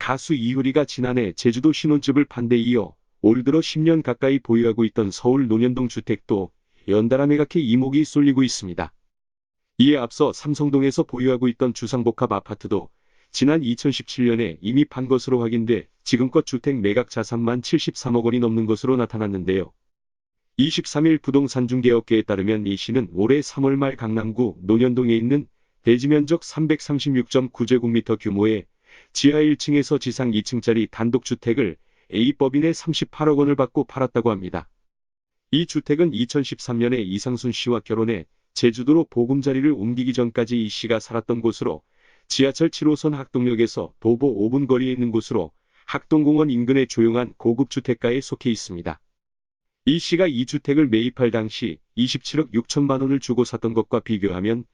가수 이효리가 지난해 제주도 신혼집을 판 데 이어 올 들어 10년 가까이 보유하고 있던 서울 논현동 주택도 연달아 매각해 이목이 쏠리고 있습니다. 이에 앞서 삼성동에서 보유하고 있던 주상복합 아파트도 지난 2017년에 이미 판 것으로 확인돼 지금껏 주택 매각 자산만 73억 원이 넘는 것으로 나타났는데요. 23일 부동산 중개업계에 따르면 이 씨는 올해 3월 말 강남구 논현동에 있는 대지면적 336.9제곱미터 규모의 지하 1층에서 지상 2층짜리 단독주택을 A법인에 38억 원을 받고 팔았다고 합니다. 이 주택은 2013년에 이상순 씨와 결혼해 제주도로 보금자리를 옮기기 전까지 이 씨가 살았던 곳으로 지하철 7호선 학동역에서 도보 5분 거리에 있는 곳으로 학동공원 인근의 조용한 고급 주택가에 속해 있습니다. 이 씨가 이 주택을 매입할 당시 27억 6천만 원을 주고 샀던 것과 비교하면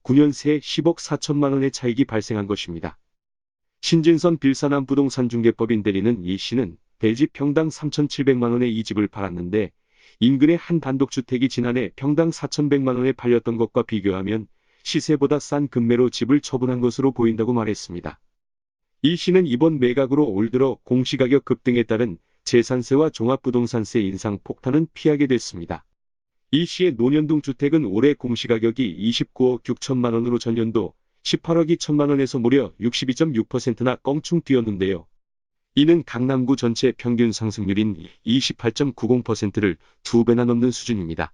9년 새 10억 4천만 원의 차익이 발생한 것입니다. 신진선 빌사남 부동산 중개법인 대리는 이 씨는 대지 평당 3,700만 원에 이 집을 팔았는데 인근의 한 단독주택이 지난해 평당 4,100만 원에 팔렸던 것과 비교하면 시세보다 싼 금매로 집을 처분한 것으로 보인다고 말했습니다. 이 씨는 이번 매각으로 올 들어 공시가격 급등에 따른 재산세와 종합부동산세 인상 폭탄은 피하게 됐습니다. 이 씨의 논현동 주택은 올해 공시가격이 29억 6천만 원으로 전년도 18억 2천만 원에서 무려 62.6%나 껑충 뛰었는데요. 이는 강남구 전체 평균 상승률인 28.90%를 2배나 넘는 수준입니다.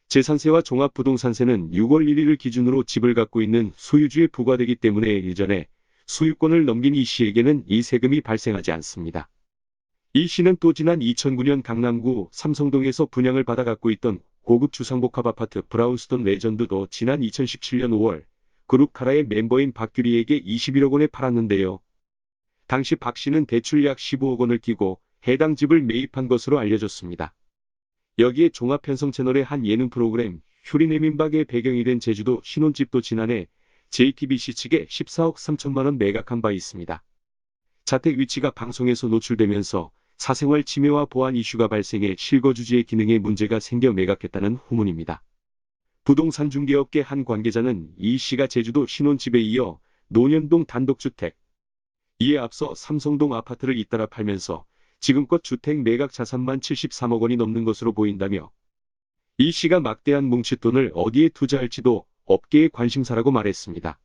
재산세와 종합부동산세는 6월 1일을 기준으로 집을 갖고 있는 소유주에 부과되기 때문에 이전에 소유권을 넘긴 이 씨에게는 이 세금이 발생하지 않습니다. 이 씨는 또 지난 2009년 강남구 삼성동에서 분양을 받아 갖고 있던 고급 주상복합 아파트 브라운스톤 레전드도 지난 2017년 5월 그룹카라의 멤버인 박규리에게 21억 원에 팔았는데요. 당시 박 씨는 대출 약 15억 원을 끼고 해당 집을 매입한 것으로 알려졌습니다. 여기에 종합편성 채널의 한 예능 프로그램 효리네민박의 배경이 된 제주도 신혼집도 지난해 JTBC 측에 14억 3천만 원 매각한 바 있습니다. 자택 위치가 방송에서 노출되면서 사생활 침해와 보안 이슈가 발생해 실거주지의 기능에 문제가 생겨 매각했다는 후문입니다. 부동산 중개업계 한 관계자는 이 씨가 제주도 신혼집에 이어 논현동 단독주택, 이에 앞서 삼성동 아파트를 잇따라 팔면서 지금껏 주택 매각 자산만 73억 원이 넘는 것으로 보인다며 이 씨가 막대한 뭉칫돈을 어디에 투자할지도 업계의 관심사라고 말했습니다.